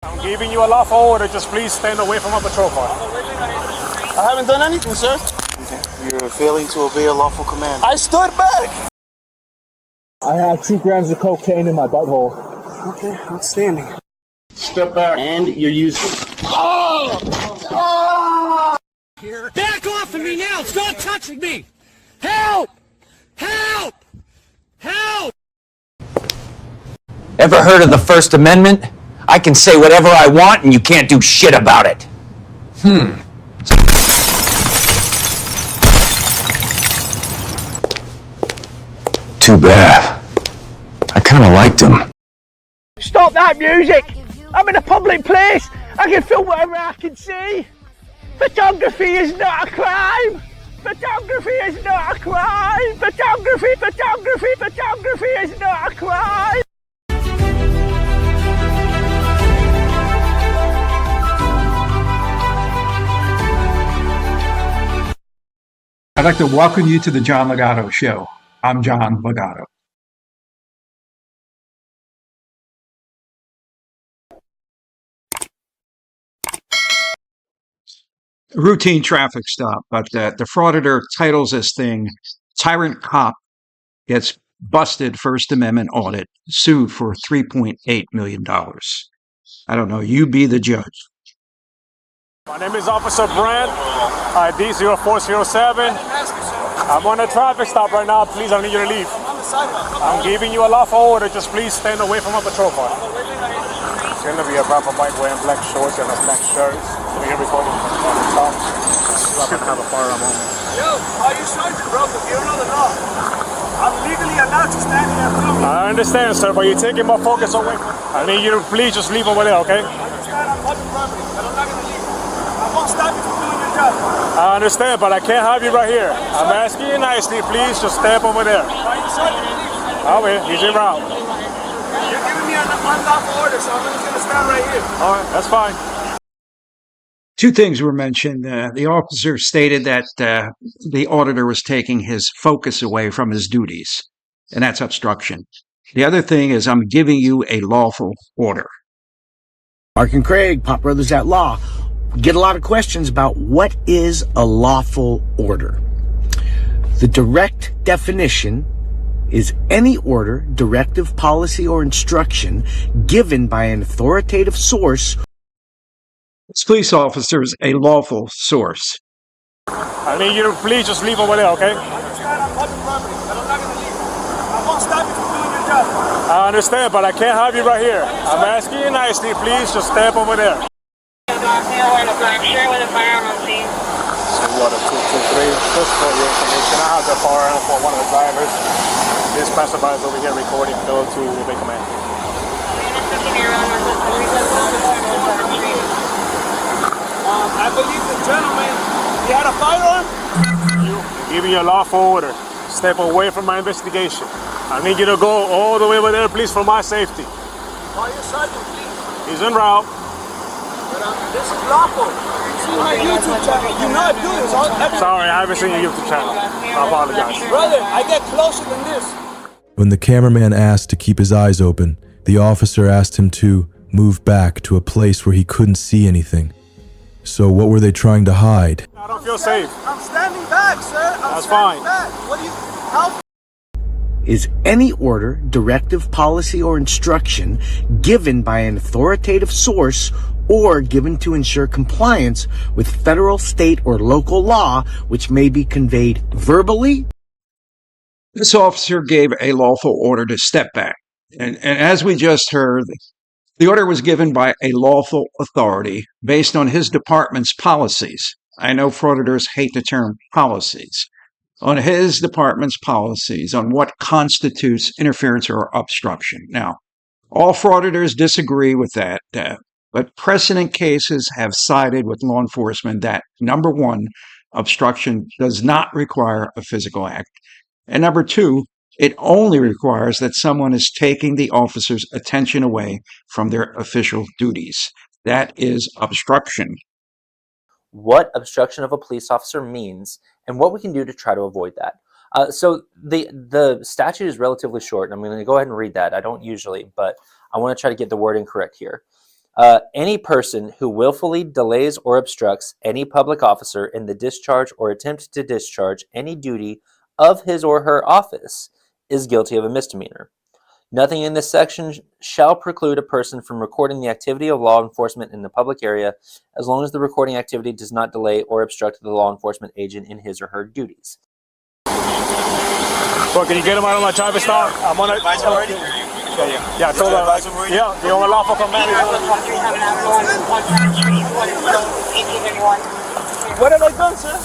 I'm giving you a lawful order. Just please stand away from a patrol car. I haven't done anything, sir. Okay. You're failing to obey a lawful command. I stood back. I have 2 grams of cocaine in my butthole. Okay, outstanding. Step back. And you're using... Back off of me now! Stop touching me! Help! Help! Help! Ever heard of the First Amendment? I can say whatever I want and you can't do shit about it. Too bad. I kinda liked him. Stop that music! I'm in a public place! I can film whatever I can see! Photography is not a crime! Photography is not a crime! Photography is not a crime! I'd like to welcome you to the John Legato Show. I'm John Legato. Routine traffic stop, but the Frauditor titles this thing, Tyrant Cop Gets Busted First Amendment Audit, Sued for $3.8 million. I don't know, you be the judge. My name is Officer Brent, ID 0407. I'm on a traffic stop right now. Please, I need you to leave. I'm giving you a lawful order. Just please stand away from a patrol car. It's going to be a proper bike wearing black shorts and a black shirt. We're here recording from the top. I'm going to have a firearm on me. Yo, are you sergeant, bro? Because you don't know the law. I'm legally allowed to stand here and film you. I understand, sir, but you're taking my focus away. I need you to please just leave over there, okay? I understand I'm public property, but I'm not going to leave. I won't stop you from doing your job. I understand, but I can't have you right here. I'm asking you nicely, please just step over there. Are you sergeant, please? Oh, well, he's en route. You're giving me an unlawful order, so I'm just going to stand right here. All right, that's fine. 2 things were mentioned. The officer stated that the auditor was taking his focus away from his duties, and that's obstruction. The other thing is, I'm giving you a lawful order. Mark and Craig, Pop Brothers at Law. We get a lot of questions about what is a lawful order. The direct definition is any order, directive, policy, or instruction given by an authoritative source. This police officer is a lawful source. I need you to please just leave over there, okay? I understand I'm public property, but I'm not going to leave. I won't stop you from doing your job. I understand, but I can't have you right here. I'm asking you nicely, please just step over there. So what, a 223, just for your information, I have the firearm for one of the drivers. This passerby is over here recording, go to the command. I believe the gentleman, he had a firearm? Give me a lawful order. Step away from my investigation. I need you to go all the way over there, please, for my safety. Are you sergeant, please? He's en route. But this is lawful. This is my YouTube channel. You know I do this all every... Sorry, I haven't seen your YouTube channel. I apologize. Brother, I get closer than this. When the cameraman asked to keep his eyes open, the officer asked him to move back to a place where he couldn't see anything. So what were they trying to hide? I don't feel safe. I'm standing back, sir. That's fine. Back. What do you... How... Is any order, directive, policy, or instruction given by an authoritative source or given to ensure compliance with federal, state, or local law, which may be conveyed verbally. This officer gave a lawful order to step back. And as we just heard, the order was given by a lawful authority based on his department's policies. I know frauditors hate the term policies. On his department's policies on what constitutes interference or obstruction. Now, all frauditors disagree with that, but precedent cases have sided with law enforcement that, number one, obstruction does not require a physical act. And number two, it only requires that someone is taking the officer's attention away from their official duties. That is obstruction. What obstruction of a police officer means and what we can do to try to avoid that. So the statute is relatively short, and I'm going to go ahead and read that. I don't usually, but I want to try to get the wording correct here. Any person who willfully delays or obstructs any public officer in the discharge or attempt to discharge any duty of his or her office is guilty of a misdemeanor. Nothing in this section shall preclude a person from recording the activity of law enforcement in the public area as long as the recording activity does not delay or obstruct the law enforcement agent in his or her duties. Well, can you get him out of my traffic stop? I'm on it. Yeah, so the unlawful command. What have I done, sir?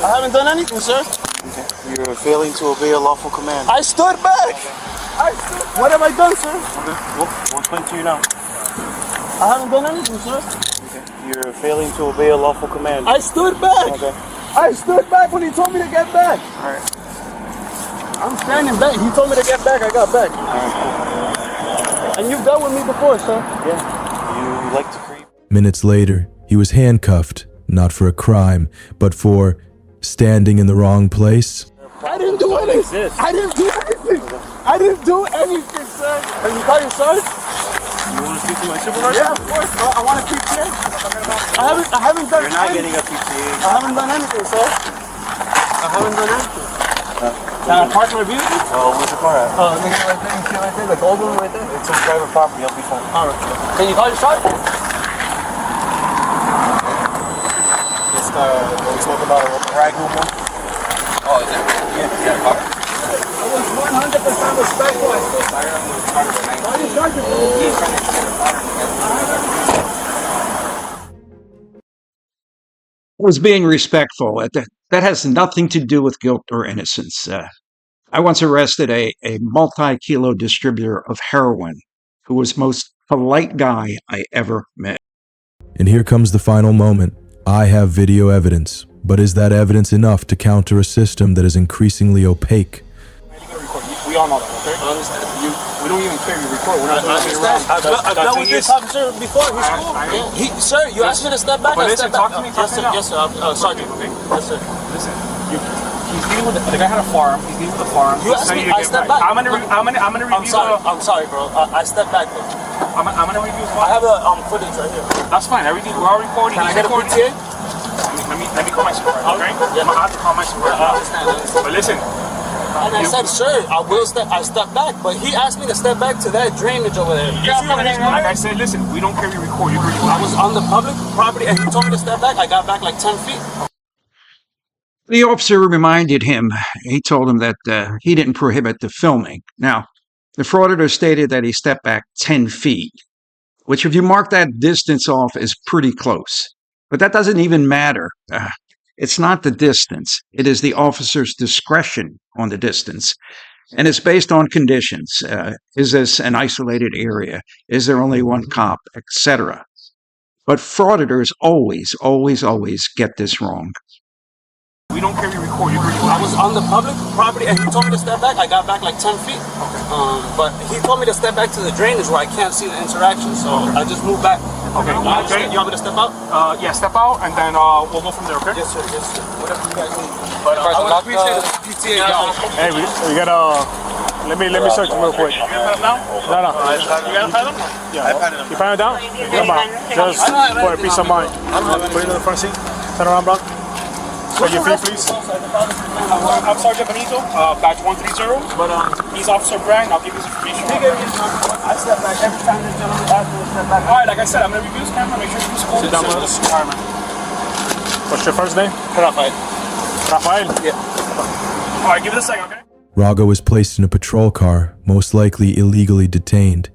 I haven't done anything, sir. Okay. You're failing to obey a lawful command. I stood back. What have I done, sir? Okay. We'll explain to you now. I haven't done anything, sir. Okay. You're failing to obey a lawful command. I stood back. Okay. I stood back when he told me to get back. All right. I'm standing back. He told me to get back. I got back. All right, cool. And you've dealt with me before, sir. Yeah. You like to creep. Minutes later, he was handcuffed, not for a crime, but for standing in the wrong place. I didn't do anything. I didn't do anything. I didn't do anything, sir. Can you call your sergeant? You want to speak to my supervisor? Yeah, of course. I want a PTA. I haven't done. You're not getting a PTA. I haven't done anything, sir. I haven't done anything. Can I park my vehicle? Oh, where's the car at? Right there. You see right there, the gold one right there. It's on private property. I'll be fine. All right. Can you call your sergeant? This what we spoke about a ragu one. Oh, is that? Yeah. I was 100% respectful. I still call your sergeant. Was being respectful. That has nothing to do with guilt or innocence. I once arrested a multi-kilo distributor of heroin who was the most polite guy I ever met. And here comes the final moment. I have video evidence, but is that evidence enough to counter a system that is increasingly opaque? We all know that, okay? I understand. We don't even care you record. We're not doing it around. I've dealt with this officer before. He's cool. Sir, you asked me to step back. But I listen, stepped talk back. to me. Talk to me. Yes, sir. Sergeant. Okay. Yes, sir. Listen, he's dealing with the guy had a farm. He's dealing with the farm. You asked me. I stepped back. I'm gonna review. I'm sorry, bro. I stepped back. I'm gonna review. I have a footage right here. That's fine. Everything we're all recording. Can I get a PTA? Let me call my supervisor. Okay. Yeah. I'm gonna have to call my supervisor. I understand. But listen. And I said, sir, I stepped back, but he asked me to step back to that drainage over there. You see what I mean? Like I said, listen, we don't care you record. I was on the public property and he told me to step back. I got back like 10 feet. The officer reminded him, he told him that he didn't prohibit the filming. Now, the frauditor stated that he stepped back 10 feet, which if you mark that distance off is pretty close. But that doesn't even matter. It's not the distance. It is the officer's discretion on the distance. And it's based on conditions. Is this an isolated area? Is there only one cop, etc.? But frauditors always get this wrong. We don't care you record. I was on the public property and he told me to step back. I got back like 10 feet. But he told me to step back to the drainage where I can't see the interaction. So I just moved back. Okay. You want me to step out? Yeah, step out and then we'll go from there, okay? Yes, sir. Whatever you guys need. But I would appreciate the PTA. Hey, we gotta. Let me search him real quick. You gonna pat him down? No. You gonna pat him? Yeah. You pat him down? Come on. Just for a peace of mind. Put it in the front seat. Turn around, bro. So your feet, please. I'm Sergeant Benito, badge 130, but he's Officer Brand. I'll give you his information. I step back every time this gentleman asks me to step back. All right, like I said, I'm going to review his camera, make sure he's cool. Sit down, brother. What's your first name? Rafael. Rafael? Yeah. All right, give it a second, okay? Rago was placed in a patrol car, most likely illegally detained.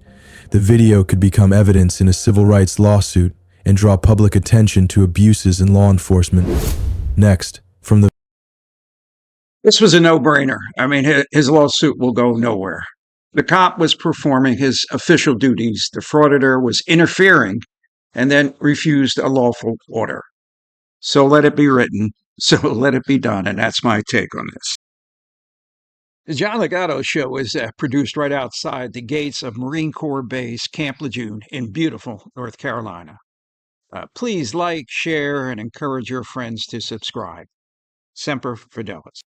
The video could become evidence in a civil rights lawsuit and draw public attention to abuses in law enforcement. Next, from the... This was a no-brainer. I mean, his lawsuit will go nowhere. The cop was performing his official duties. The frauditor was interfering and then refused a lawful order. So let it be written. So let it be done. And that's my take on this. The John Legato Show is produced right outside the gates of Marine Corps Base, Camp Lejeune in beautiful North Carolina. Please like, share, and encourage your friends to subscribe. Semper Fidelis.